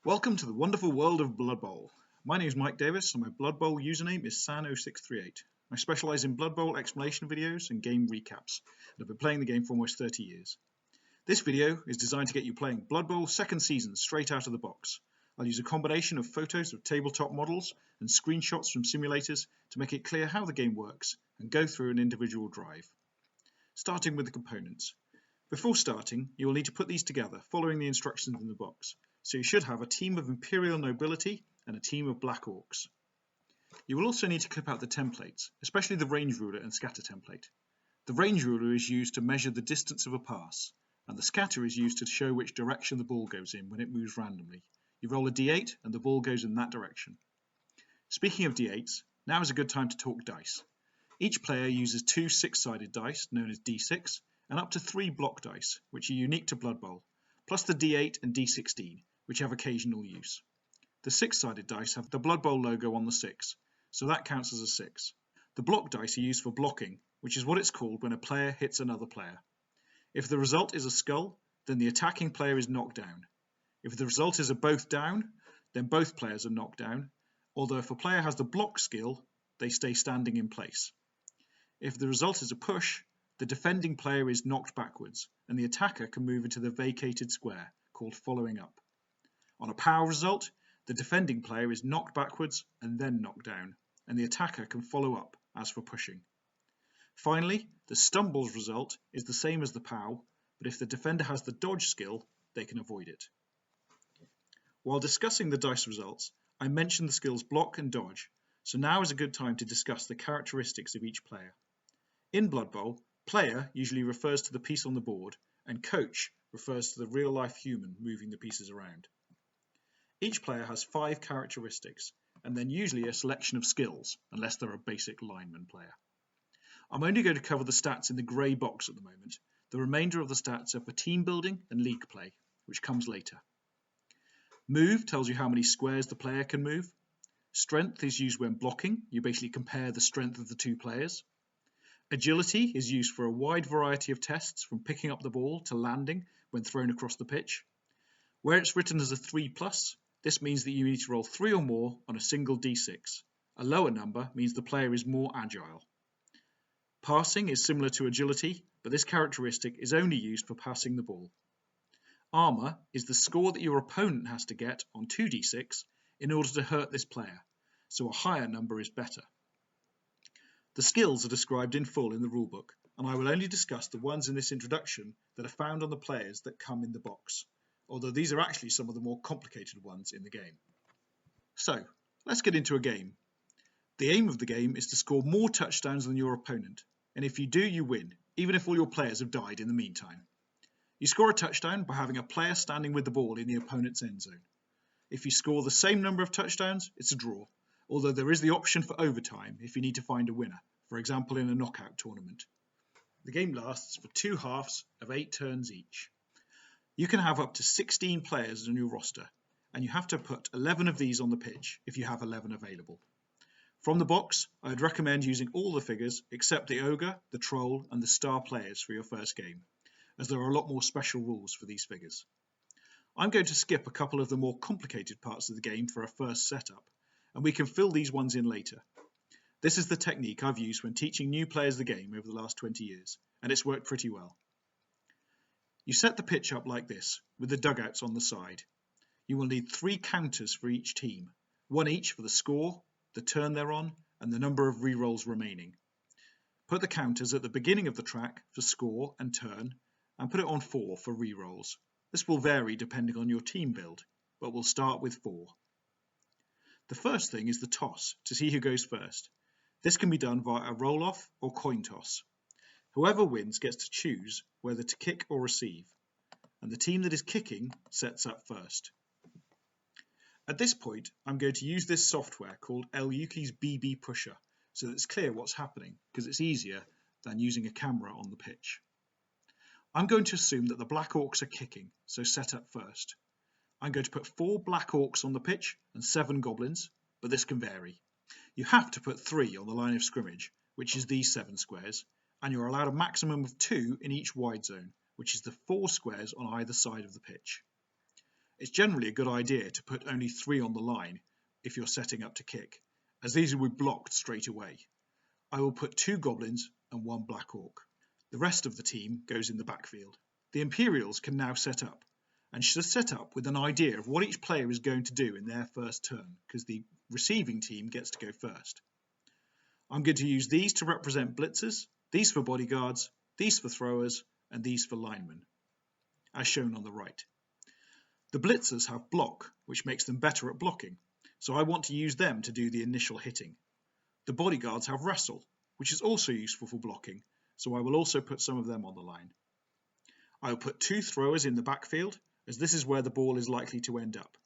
Welcome to the wonderful world of Blood Bowl. My name is Mike Davis and my Blood Bowl username is San0638. I specialise in Blood Bowl explanation videos and game recaps, and I've been playing the game for almost 30 years. This video is designed to get you playing Blood Bowl second season straight out of the box. I'll use a combination of photos of tabletop models and screenshots from simulators to make it clear how the game works and go through an individual drive. Starting with the components. Before starting, you will need to put these together following the instructions in the box. So you should have a team of Imperial Nobility and a team of Black Orcs. You will also need to clip out the templates, especially the range ruler and scatter template. The range ruler is used to measure the distance of a pass, and the scatter is used to show which direction the ball goes in when it moves randomly. You roll a d8 and the ball goes in that direction. Speaking of d8s, now is a good time to talk dice. Each player uses two six-sided dice, known as d6, and up to 3 block dice, which are unique to Blood Bowl, plus the d8 and d16, which have occasional use. The six-sided dice have the Blood Bowl logo on the 6, so that counts as a 6. The block dice are used for blocking, which is what it's called when a player hits another player. If the result is a skull, then the attacking player is knocked down. If the result is a both down, then both players are knocked down, although if a player has the block skill, they stay standing in place. If the result is a push, the defending player is knocked backwards, and the attacker can move into the vacated square, called following up. On a power result, the defending player is knocked backwards and then knocked down, and the attacker can follow up, as for pushing. Finally, the stumbles result is the same as the POW, but if the defender has the dodge skill, they can avoid it. While discussing the dice results, I mentioned the skills block and dodge, so now is a good time to discuss the characteristics of each player. In Blood Bowl, player usually refers to the piece on the board, and coach refers to the real-life human moving the pieces around. Each player has 5 characteristics, and then usually a selection of skills, unless they're a basic lineman player. I'm only going to cover the stats in the grey box at the moment. The remainder of the stats are for team building and league play, which comes later. Move tells you how many squares the player can move. Strength is used when blocking. You basically compare the strength of the 2 players. Agility is used for a wide variety of tests, from picking up the ball to landing when thrown across the pitch. Where it's written as a 3+, this means that you need to roll 3 or more on a single d6. A lower number means the player is more agile. Passing is similar to agility, but this characteristic is only used for passing the ball. Armour is the score that your opponent has to get on 2d6 in order to hurt this player, so a higher number is better. The skills are described in full in the rulebook, and I will only discuss the ones in this introduction that are found on the players that come in the box, although these are actually some of the more complicated ones in the game. So, let's get into a game. The aim of the game is to score more touchdowns than your opponent, and if you do, you win, even if all your players have died in the meantime. You score a touchdown by having a player standing with the ball in the opponent's end zone. If you score the same number of touchdowns, it's a draw, although there is the option for overtime if you need to find a winner, for example in a knockout tournament. The game lasts for 2 halves of 8 turns each. You can have up to 16 players on your roster, and you have to put 11 of these on the pitch if you have 11 available. From the box, I'd recommend using all the figures except the ogre, the troll, and the star players for your first game, as there are a lot more special rules for these figures. I'm going to skip a couple of the more complicated parts of the game for a first setup, and we can fill these ones in later. This is the technique I've used when teaching new players the game over the last 20 years, and it's worked pretty well. You set the pitch up like this, with the dugouts on the side. You will need 3 counters for each team, 1 each for the score, the turn they're on, and the number of rerolls remaining. Put the counters at the beginning of the track for score and turn, and put it on 4 for rerolls. This will vary depending on your team build, but we'll start with 4. The first thing is the toss, to see who goes first. This can be done via a roll-off or coin toss. Whoever wins gets to choose whether to kick or receive, and the team that is kicking sets up first. At this point, I'm going to use this software called L-Yuki's BB Pusher, so that it's clear what's happening, because it's easier than using a camera on the pitch. I'm going to assume that the Black Orcs are kicking, so set up first. I'm going to put 4 Black Orcs on the pitch and 7 Goblins, but this can vary. You have to put 3 on the line of scrimmage, which is these 7 squares, and you're allowed a maximum of 2 in each wide zone, which is the 4 squares on either side of the pitch. It's generally a good idea to put only 3 on the line if you're setting up to kick, as these will be blocked straight away. I will put 2 goblins and 1 black orc. The rest of the team goes in the backfield. The Imperials can now set up, and should set up with an idea of what each player is going to do in their first turn, because the receiving team gets to go first. I'm going to use these to represent blitzers, these for bodyguards, these for throwers, and these for linemen, as shown on the right. The blitzers have block, which makes them better at blocking, so I want to use them to do the initial hitting. The bodyguards have wrestle, which is also useful for blocking, so I will also put some of them on the line. I will put 2 throwers in the backfield, as this is where the ball is likely to end up,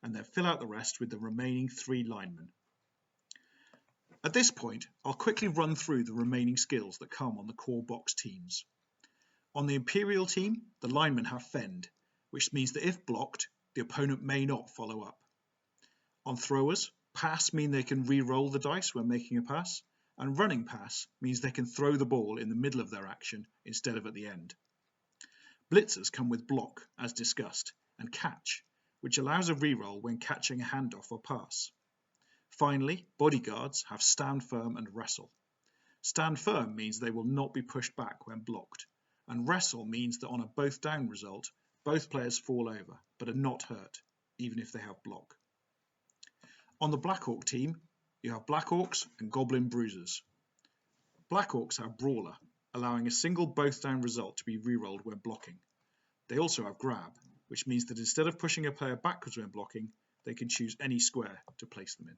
and then fill out the rest with the remaining 3 linemen. At this point, I'll quickly run through the remaining skills that come on the core box teams. On the Imperial team, the linemen have fend, which means that if blocked, the opponent may not follow up. On throwers, pass means they can re-roll the dice when making a pass, and running pass means they can throw the ball in the middle of their action instead of at the end. Blitzers come with block, as discussed, and catch, which allows a re-roll when catching a handoff or pass. Finally, bodyguards have stand firm and wrestle. Stand firm means they will not be pushed back when blocked, and wrestle means that on a both down result, both players fall over, but are not hurt, even if they have block. On the Black Orc team, you have Black Orcs and Goblin Bruisers. Black Orcs have Brawler, allowing a single both down result to be re-rolled when blocking. They also have Grab, which means that instead of pushing a player backwards when blocking, they can choose any square to place them in.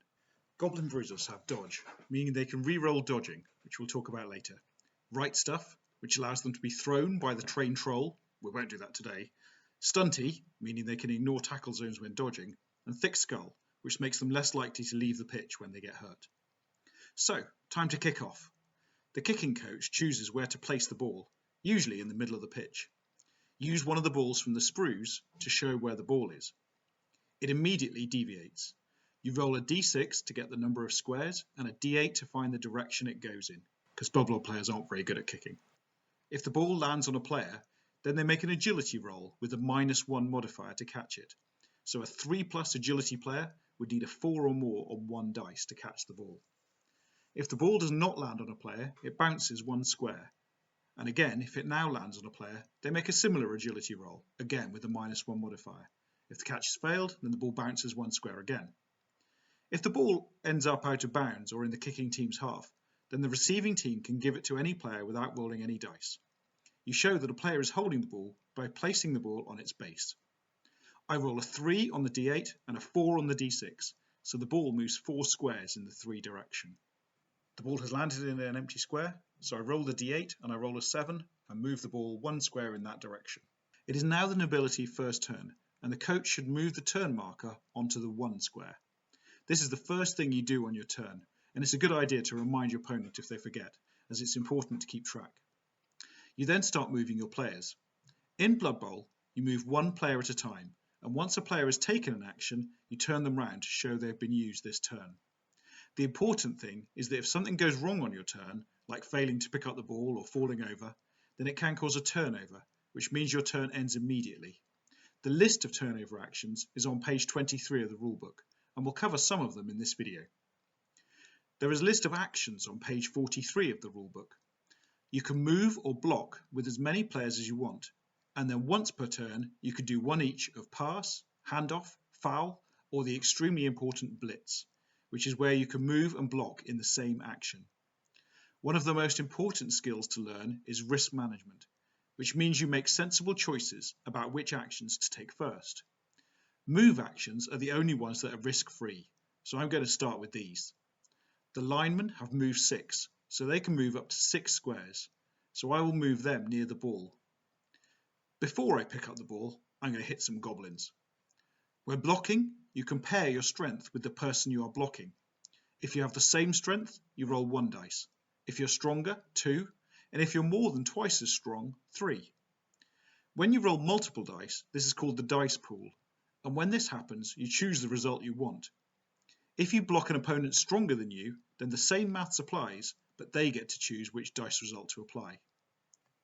Goblin Bruisers have Dodge, meaning they can re-roll dodging, which we'll talk about later. Right Stuff, which allows them to be thrown by the trained troll, we won't do that today. Stunty, meaning they can ignore tackle zones when dodging, and Thick Skull, which makes them less likely to leave the pitch when they get hurt. So, time to kick off. The kicking coach chooses where to place the ball, usually in the middle of the pitch. Use one of the balls from the sprues to show where the ball is. It immediately deviates. You roll a d6 to get the number of squares and a d8 to find the direction it goes in, because Blood Bowl players aren't very good at kicking. If the ball lands on a player, then they make an agility roll with a -1 modifier to catch it. So a 3+ agility player would need a 4 or more on 1 dice to catch the ball. If the ball does not land on a player, it bounces 1 square. And again, if it now lands on a player, they make a similar agility roll, again with a -1 modifier. If the catch is failed, then the ball bounces 1 square again. If the ball ends up out of bounds or in the kicking team's half, then the receiving team can give it to any player without rolling any dice. You show that a player is holding the ball by placing the ball on its base. I roll a 3 on the d8 and a 4 on the d6, so the ball moves 4 squares in the 3 direction. The ball has landed in an empty square, so I roll the d8 and I roll a 7 and move the ball 1 square in that direction. It is now the nobility first turn, and the coach should move the turn marker onto the 1 square. This is the first thing you do on your turn, and it's a good idea to remind your opponent if they forget, as it's important to keep track. You then start moving your players. In Blood Bowl, you move 1 player at a time, and once a player has taken an action, you turn them round to show they've been used this turn. The important thing is that if something goes wrong on your turn, like failing to pick up the ball or falling over, then it can cause a turnover, which means your turn ends immediately. The list of turnover actions is on page 23 of the rulebook, and we'll cover some of them in this video. There is a list of actions on page 43 of the rulebook. You can move or block with as many players as you want, and then once per turn you can do 1 each of pass, handoff, foul, or the extremely important blitz, which is where you can move and block in the same action. One of the most important skills to learn is risk management, which means you make sensible choices about which actions to take first. Move actions are the only ones that are risk-free, so I'm going to start with these. The linemen have move 6, so they can move up to 6 squares, so I will move them near the ball. Before I pick up the ball, I'm going to hit some goblins. When blocking, you compare your strength with the person you are blocking. If you have the same strength, you roll 1 dice. If you're stronger, 2, and if you're more than twice as strong, 3. When you roll multiple dice, this is called the dice pool, and when this happens, you choose the result you want. If you block an opponent stronger than you, then the same maths applies, but they get to choose which dice result to apply.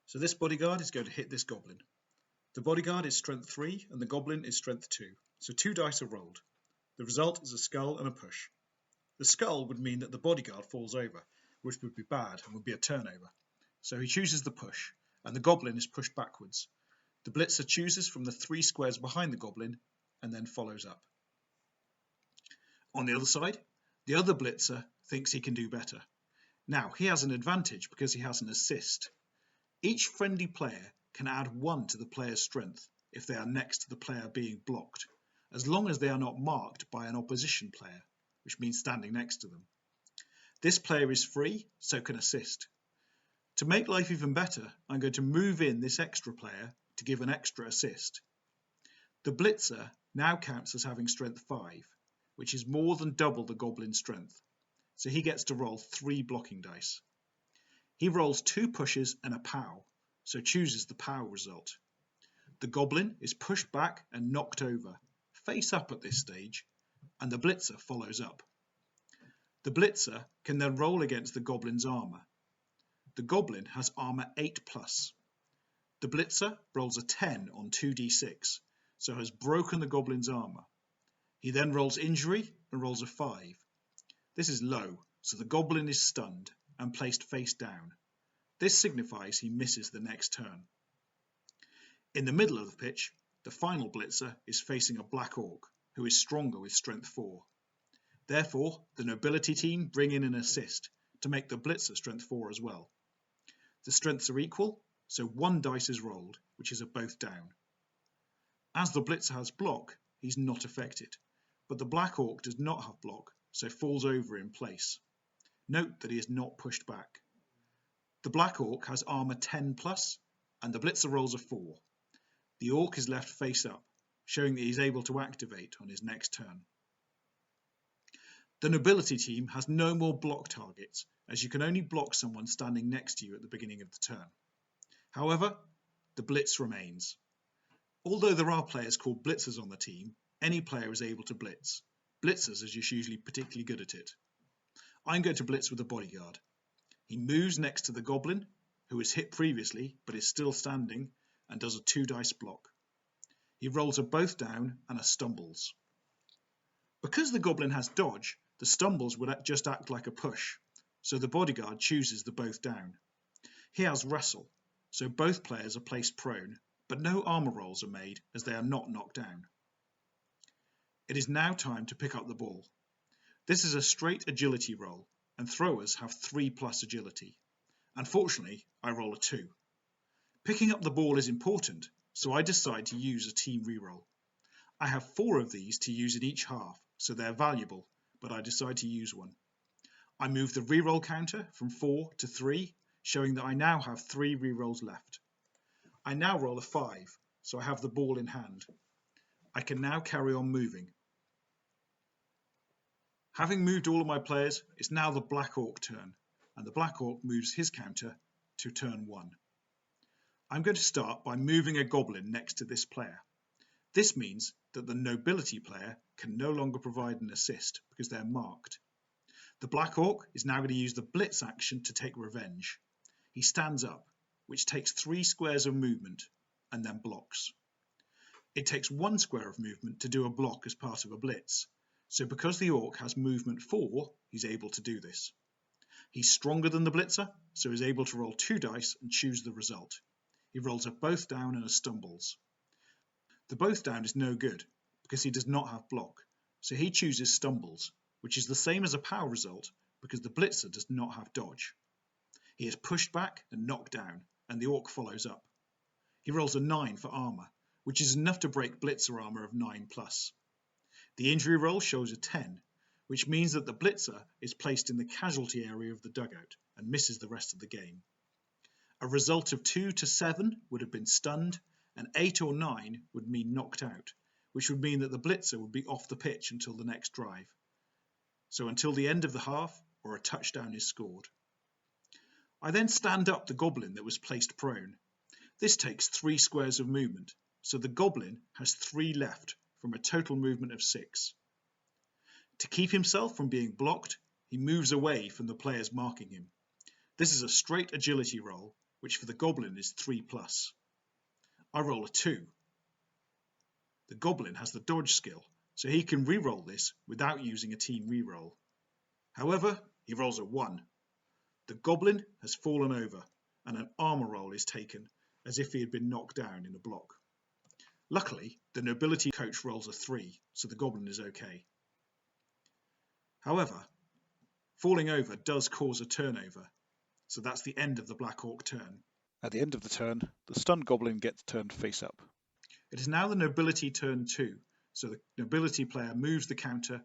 So this bodyguard is going to hit this goblin. The bodyguard is strength 3 and the goblin is strength 2, so 2 dice are rolled. The result is a skull and a push. The skull would mean that the bodyguard falls over, which would be bad and would be a turnover. So he chooses the push, and the goblin is pushed backwards. The blitzer chooses from the 3 squares behind the goblin and then follows up. On the other side, the other blitzer thinks he can do better. Now, he has an advantage because he has an assist. Each friendly player can add 1 to the player's strength if they are next to the player being blocked, as long as they are not marked by an opposition player, which means standing next to them. This player is free, so can assist. To make life even better, I'm going to move in this extra player to give an extra assist. The blitzer now counts as having strength 5, which is more than double the goblin's strength, so he gets to roll 3 blocking dice. He rolls 2 pushes and a pow, so chooses the pow result. The goblin is pushed back and knocked over, face up at this stage, and the blitzer follows up. The blitzer can then roll against the goblin's armor. The goblin has armor 8+. The blitzer rolls a 10 on 2d6, so has broken the goblin's armor. He then rolls injury and rolls a 5. This is low, so the goblin is stunned and placed face down. This signifies he misses the next turn. In the middle of the pitch, the final blitzer is facing a black orc, who is stronger with strength 4. Therefore, the nobility team bring in an assist to make the blitzer strength 4 as well. The strengths are equal, so 1 dice is rolled, which is a both down. As the blitzer has block, he's not affected, but the black orc does not have block, so falls over in place. Note that he is not pushed back. The black orc has armor 10+, and the blitzer rolls a 4. The orc is left face up, showing that he's able to activate on his next turn. The nobility team has no more block targets, as you can only block someone standing next to you at the beginning of the turn. However, the blitz remains. Although there are players called blitzers on the team, any player is able to blitz. Blitzers are just usually particularly good at it. I'm going to blitz with the bodyguard. He moves next to the goblin, who was hit previously but is still standing, and does a 2 dice block. He rolls a both down and a stumbles. Because the goblin has dodge, the stumbles would just act like a push, so the bodyguard chooses the both down. He has wrestle, so both players are placed prone, but no armor rolls are made as they are not knocked down. It is now time to pick up the ball. This is a straight agility roll, and throwers have 3+ agility. Unfortunately, I roll a 2. Picking up the ball is important, so I decide to use a team reroll. I have 4 of these to use in each half, so they're valuable, but I decide to use one. I move the reroll counter from 4 to 3, showing that I now have 3 rerolls left. I now roll a 5, so I have the ball in hand. I can now carry on moving. Having moved all of my players, it's now the black orc turn, and the black orc moves his counter to turn 1. I'm going to start by moving a goblin next to this player. This means that the nobility player can no longer provide an assist because they're marked. The black orc is now going to use the blitz action to take revenge. He stands up, which takes 3 squares of movement, and then blocks. It takes 1 square of movement to do a block as part of a blitz, so because the orc has movement 4, he's able to do this. He's stronger than the blitzer, so he's able to roll 2 dice and choose the result. He rolls a both down and a stumbles. The both down is no good, because he does not have block, so he chooses stumbles, which is the same as a power result, because the blitzer does not have dodge. He is pushed back and knocked down, and the orc follows up. He rolls a 9 for armor, which is enough to break blitzer armor of 9+. The injury roll shows a 10, which means that the blitzer is placed in the casualty area of the dugout and misses the rest of the game. A result of 2 to 7 would have been stunned, and 8 or 9 would mean knocked out, which would mean that the blitzer would be off the pitch until the next drive. So until the end of the half, or a touchdown is scored. I then stand up the goblin that was placed prone. This takes 3 squares of movement, so the goblin has 3 left from a total movement of 6. To keep himself from being blocked, he moves away from the players marking him. This is a straight agility roll, which for the goblin is 3+. I roll a 2. The goblin has the dodge skill, so he can re-roll this without using a team re-roll. However, he rolls a 1. The goblin has fallen over, and an armor roll is taken as if he had been knocked down in a block. Luckily, the nobility coach rolls a 3, so the goblin is okay. However, falling over does cause a turnover, so that's the end of the Black Orc turn. At the end of the turn, the stunned goblin gets turned face up. It is now the nobility turn 2, so the nobility player moves the counter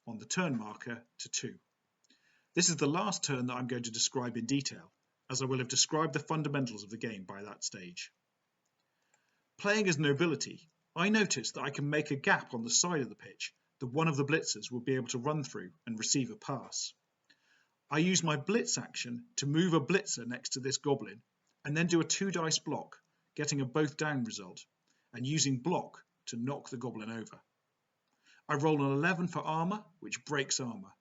on the turn marker to 2. This is the last turn that I'm going to describe in detail, as I will have described the fundamentals of the game by that stage. Playing as nobility, I noticed that I can make a gap on the side of the pitch that one of the blitzers will be able to run through and receive a pass. I use my blitz action to move a blitzer next to this goblin and then do a 2-dice block, getting a both down result, and using block to knock the goblin over. I roll an 11 for armor, which breaks armor.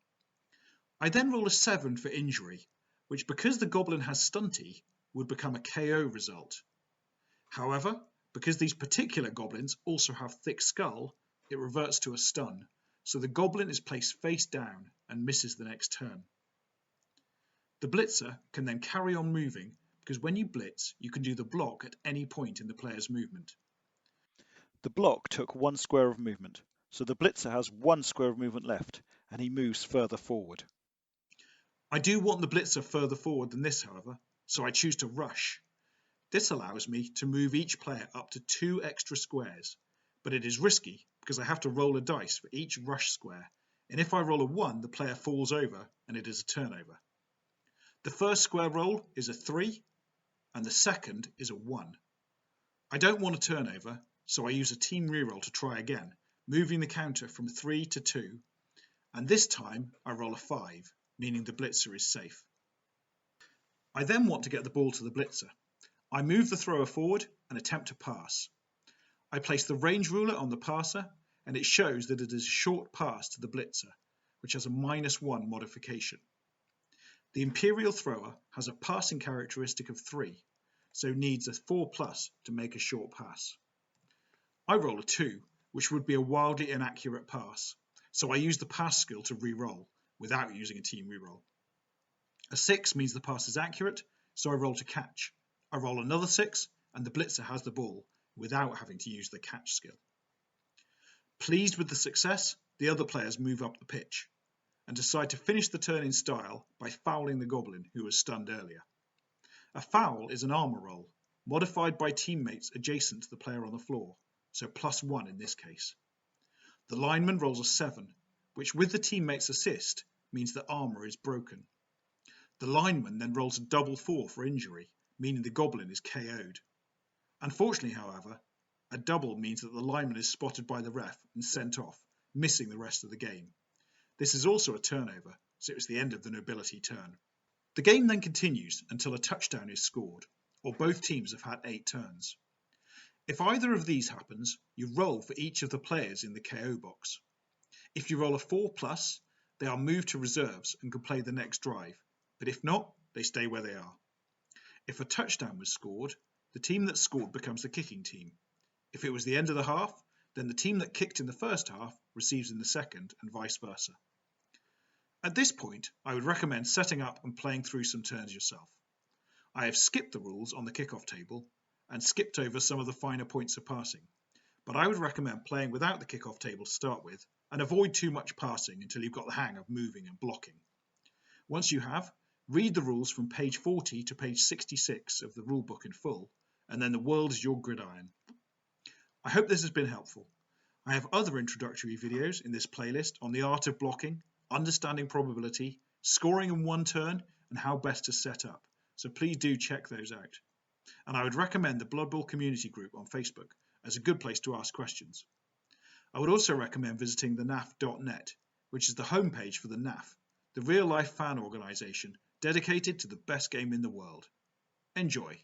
I then roll a 7 for injury, which, because the goblin has stunty, would become a KO result. However, because these particular goblins also have thick skull, it reverts to a stun, so the goblin is placed face down and misses the next turn. The blitzer can then carry on moving, because when you blitz, you can do the block at any point in the player's movement. The block took 1 square of movement, so the blitzer has 1 square of movement left, and he moves further forward. I do want the blitzer further forward than this, however, so I choose to rush. This allows me to move each player up to 2 extra squares, but it is risky because I have to roll a dice for each rush square, and if I roll a 1, the player falls over and it is a turnover. The first square roll is a 3, and the second is a 1. I don't want a turnover, so I use a team reroll to try again, moving the counter from 3 to 2, and this time I roll a 5, meaning the blitzer is safe. I then want to get the ball to the blitzer. I move the thrower forward and attempt to pass. I place the range ruler on the passer, and it shows that it is a short pass to the blitzer, which has a -1 modification. The Imperial thrower has a passing characteristic of 3, so needs a 4+ to make a short pass. I roll a 2, which would be a wildly inaccurate pass, so I use the pass skill to re-roll, without using a team reroll. A 6 means the pass is accurate, so I roll to catch. I roll another 6, and the blitzer has the ball, without having to use the catch skill. Pleased with the success, the other players move up the pitch, and decide to finish the turn in style by fouling the goblin who was stunned earlier. A foul is an armor roll, modified by teammates adjacent to the player on the floor, so +1 in this case. The lineman rolls a 7, which with the teammate's assist means that armor is broken. The lineman then rolls a double 4 for injury, meaning the goblin is KO'd. Unfortunately, however, a double means that the lineman is spotted by the ref and sent off, missing the rest of the game. This is also a turnover, so it's the end of the nobility turn. The game then continues until a touchdown is scored, or both teams have had 8 turns. If either of these happens, you roll for each of the players in the KO box. If you roll a 4+, they are moved to reserves and can play the next drive, but if not, they stay where they are. If a touchdown was scored, the team that scored becomes the kicking team. If it was the end of the half, then the team that kicked in the first half receives in the second, and vice versa. At this point, I would recommend setting up and playing through some turns yourself. I have skipped the rules on the kickoff table and skipped over some of the finer points of passing, but I would recommend playing without the kickoff table to start with and avoid too much passing until you've got the hang of moving and blocking. Once you have, read the rules from page 40 to page 66 of the rulebook in full, and then the world is your gridiron. I hope this has been helpful. I have other introductory videos in this playlist on the art of blocking, understanding probability, scoring in one turn, and how best to set up, so please do check those out. And I would recommend the Blood Bowl community group on Facebook as a good place to ask questions. I would also recommend visiting the naf.net, which is the homepage for the NAF, the real-life fan organisation dedicated to the best game in the world. Enjoy!